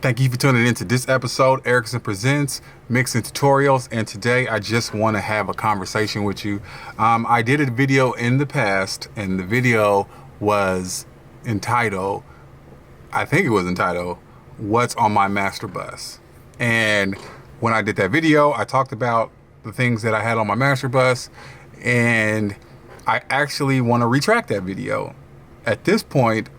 Thank you for tuning into this episode. Ericson presents Mixing Tutorials, and today I just want to have a conversation with you. I did a video in the past, and the video was entitled, I think it was entitled, What's on My Master Bus? And when I did that video, I talked about the things that I had on my master bus, and I actually want to retract that video. At this point,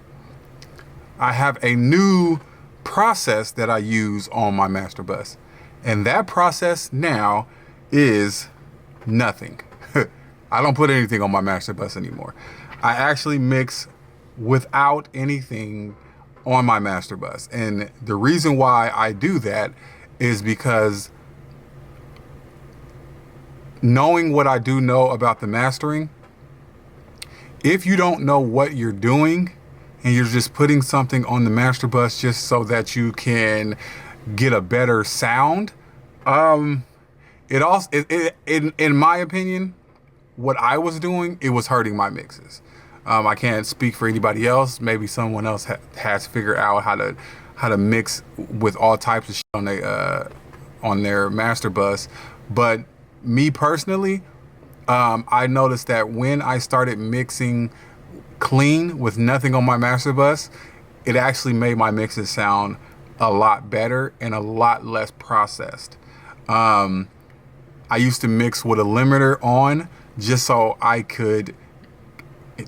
I have a new process that I use on my master bus, and that process now is nothing. I don't put anything on my master bus anymore. I actually mix without anything on my master bus, and the reason why I do that is because knowing what I do know about the mastering, if you don't know what you're doing and you're just putting something on the master bus just so that you can get a better sound, in my opinion, what I was doing, it was hurting my mixes. I can't speak for anybody else. Maybe someone else has figured out how to mix with all types of shit on their master bus. But me personally, I noticed that when I started mixing clean with nothing on my master bus, it actually made my mixes sound a lot better and a lot less processed. I used to mix with a limiter on just so I could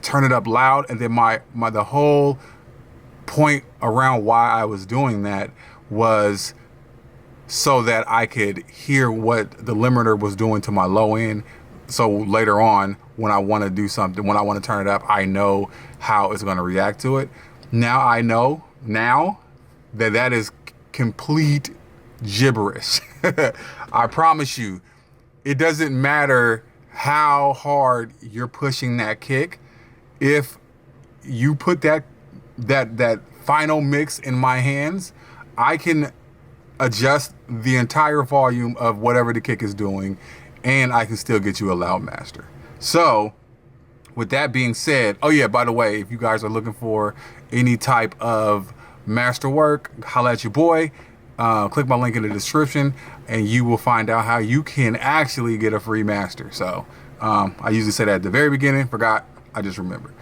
turn it up loud, and then the whole point around why I was doing that was so that I could hear what the limiter was doing to my low end. So later on, when I want to do something, when I want to turn it up, I know how it's going to react to it. Now I know that is complete gibberish. I promise you, it doesn't matter how hard you're pushing that kick. If you put that final mix in my hands, I can adjust the entire volume of whatever the kick is doing, and I can still get you a loud master. So with that being said, oh yeah, by the way, if you guys are looking for any type of master work, holla at your boy. Click my link in the description and you will find out how you can actually get a free master. So I usually say that at the very beginning, forgot, I just remembered.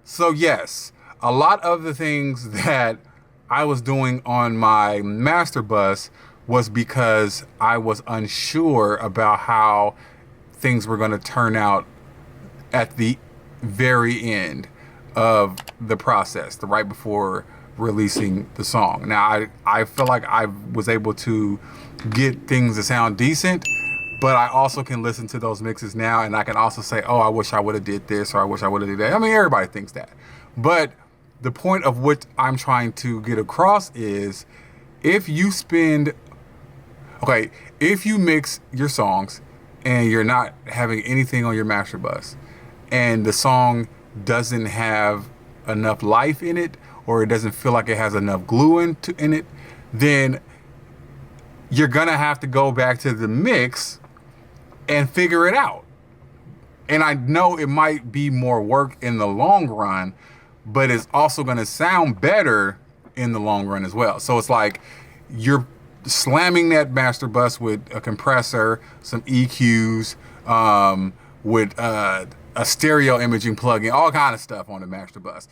So yes, a lot of the things that I was doing on my master bus was because I was unsure about how things were going to turn out at the very end of the process, right before releasing the song. Now, I feel like I was able to get things to sound decent, but I also can listen to those mixes now, and I can also say, oh, I wish I would have did this, or I wish I would have did that. I mean, everybody thinks that. But the point of what I'm trying to get across is, if you mix your songs and you're not having anything on your master bus, and the song doesn't have enough life in it, or it doesn't feel like it has enough glue in it, then you're gonna have to go back to the mix and figure it out. And I know it might be more work in the long run, but it's also gonna sound better in the long run as well. So it's like you're slamming that master bus with a compressor, some EQs, with a stereo imaging plugin, all kind of stuff on the master bus.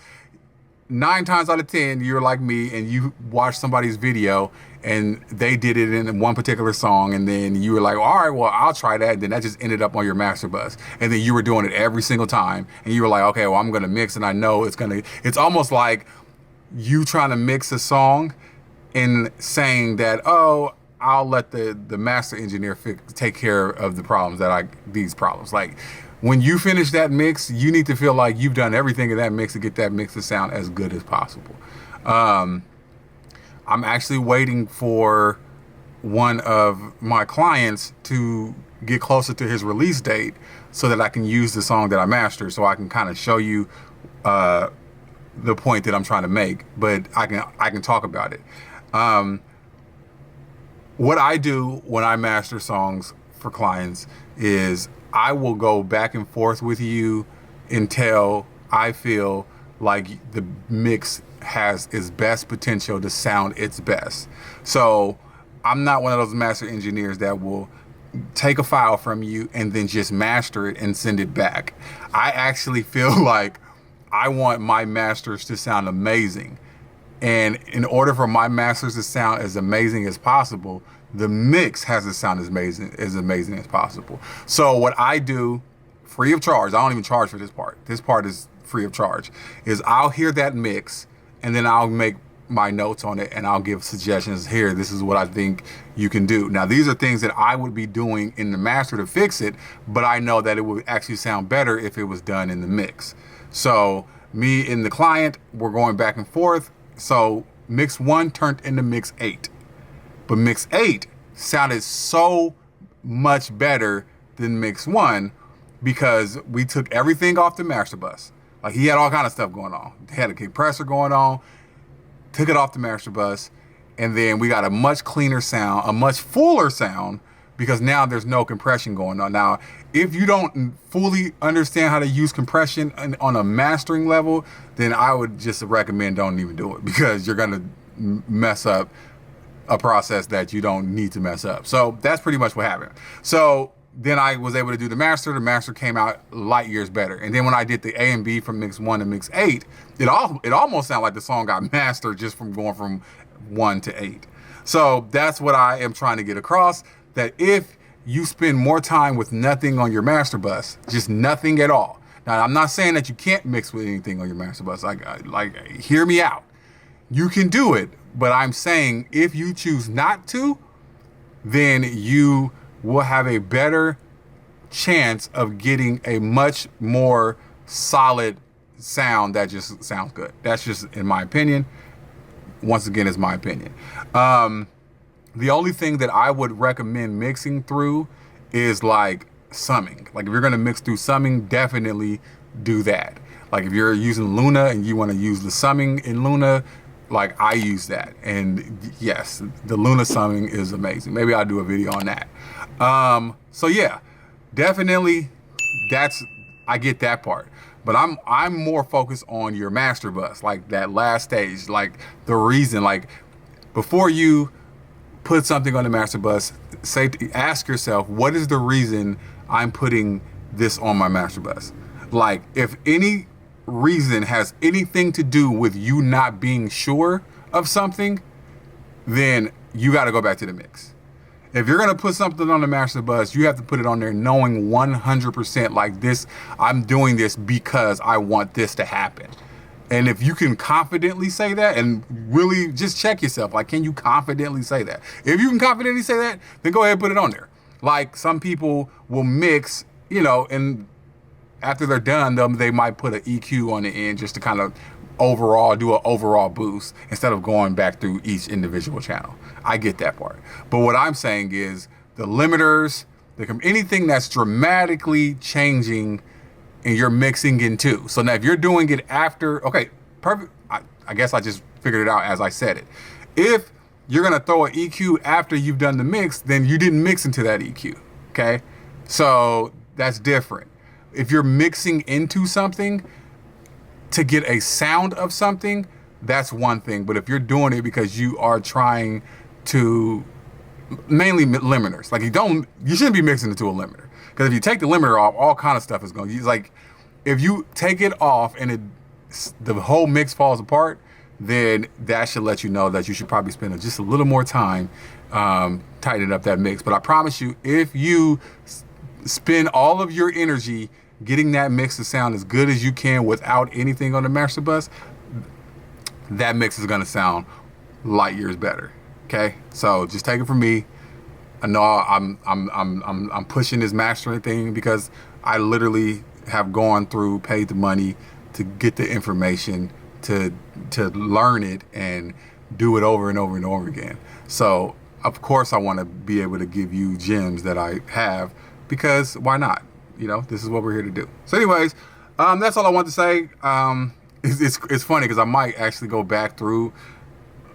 9 times out of 10, you're like me and you watch somebody's video and they did it in one particular song, and then you were like, all right, well, I'll try that. And then that just ended up on your master bus. And then you were doing it every single time. And you were like, okay, well, I'm going to mix, and I know it's almost like you trying to mix a song and saying that, oh, I'll let the master engineer take care of the problems these problems. Like, when you finish that mix, you need to feel like you've done everything in that mix to get that mix to sound as good as possible. I'm actually waiting for one of my clients to get closer to his release date so that I can use the song that I mastered, so I can kind of show you the point that I'm trying to make, but I can talk about it. What I do when I master songs for clients is I will go back and forth with you until I feel like the mix has its best potential to sound its best. So I'm not one of those master engineers that will take a file from you and then just master it and send it back. I actually feel like I want my masters to sound amazing. And in order for my masters to sound as amazing as possible, the mix has to sound as amazing as possible. So what I do, free of charge, I don't even charge for this part. This part is free of charge, is I'll hear that mix and then I'll make my notes on it and I'll give suggestions. Here, this is what I think you can do. Now, these are things that I would be doing in the master to fix it, but I know that it would actually sound better if it was done in the mix. So me and the client, we're going back and forth. So mix 1 turned into mix 8, but mix 8 sounded so much better than mix 1 because we took everything off the master bus. Like, he had all kind of stuff going on. He had a compressor going on, took it off the master bus, and then we got a much cleaner sound, a much fuller sound, because now there's no compression going on. Now, if you don't fully understand how to use compression on a mastering level, then I would just recommend don't even do it, because you're gonna mess up a process that you don't need to mess up. So that's pretty much what happened. So then I was able to do the master came out light years better. And then when I did the A and B from mix 1 to mix 8, it almost sounded like the song got mastered just from going from 1 to 8. So that's what I am trying to get across, that if you spend more time with nothing on your master bus, just nothing at all. Now, I'm not saying that you can't mix with anything on your master bus. Like, hear me out. You can do it, but I'm saying if you choose not to, then you will have a better chance of getting a much more solid sound that just sounds good. That's just in my opinion. Once again, it's my opinion. The only thing that I would recommend mixing through is like summing. Like, if you're gonna mix through summing, definitely do that. Like, if you're using Luna and you wanna use the summing in Luna, like, I use that. And yes, the Luna summing is amazing. Maybe I'll do a video on that. So yeah, definitely I get that part. But I'm more focused on your master bus, like that last stage, like the reason, like before you put something on the master bus, ask yourself, what is the reason I'm putting this on my master bus? Like, if any reason has anything to do with you not being sure of something, then you got to go back to the mix. If you're going to put something on the master bus, you have to put it on there knowing 100% like this, I'm doing this because I want this to happen. And if you can confidently say that, and really just check yourself, like, can you confidently say that? If you can confidently say that, then go ahead and put it on there. Like, some people will mix, you know, and after they're done, they might put an EQ on the end just to kind of do an overall boost instead of going back through each individual channel. I get that part. But what I'm saying is the limiters, anything that's dramatically changing and you're mixing in too. So now if you're doing it after, okay, perfect. I guess I just figured it out as I said it. If you're gonna throw an EQ after you've done the mix, then you didn't mix into that EQ, okay? So that's different. If you're mixing into something to get a sound of something, that's one thing. But if you're doing it because you are trying to, mainly limiters, like you shouldn't be mixing into a limiter. Because if you take the limiter off, all kind of stuff is going to, like, if you take it off and the whole mix falls apart, then that should let you know that you should probably spend just a little more time tightening up that mix. But I promise you, if you spend all of your energy getting that mix to sound as good as you can without anything on the master bus, that mix is going to sound light years better. Okay, so just take it from me. I know I'm pushing this mastering thing because I literally have paid the money to get the information, to learn it and do it over and over and over again. So of course I want to be able to give you gems that I have, because why not? You know, this is what we're here to do. So anyways, that's all I want to say. It's funny because I might actually go back through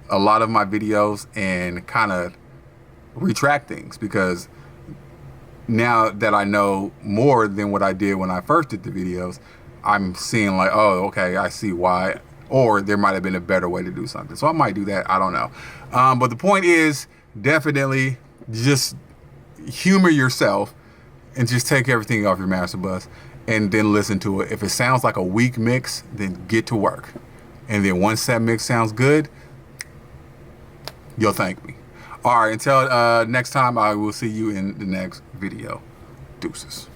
a lot of my videos and kind of retract things, because now that I know more than what I did when I first did the videos, I'm seeing like, oh, okay, I see why, or there might have been a better way to do something. So I might do that. I don't know. But the point is, definitely just humor yourself and just take everything off your master bus and then listen to it. If it sounds like a weak mix, then get to work. And then once that mix sounds good, you'll thank me. All right, until next time, I will see you in the next video. Deuces.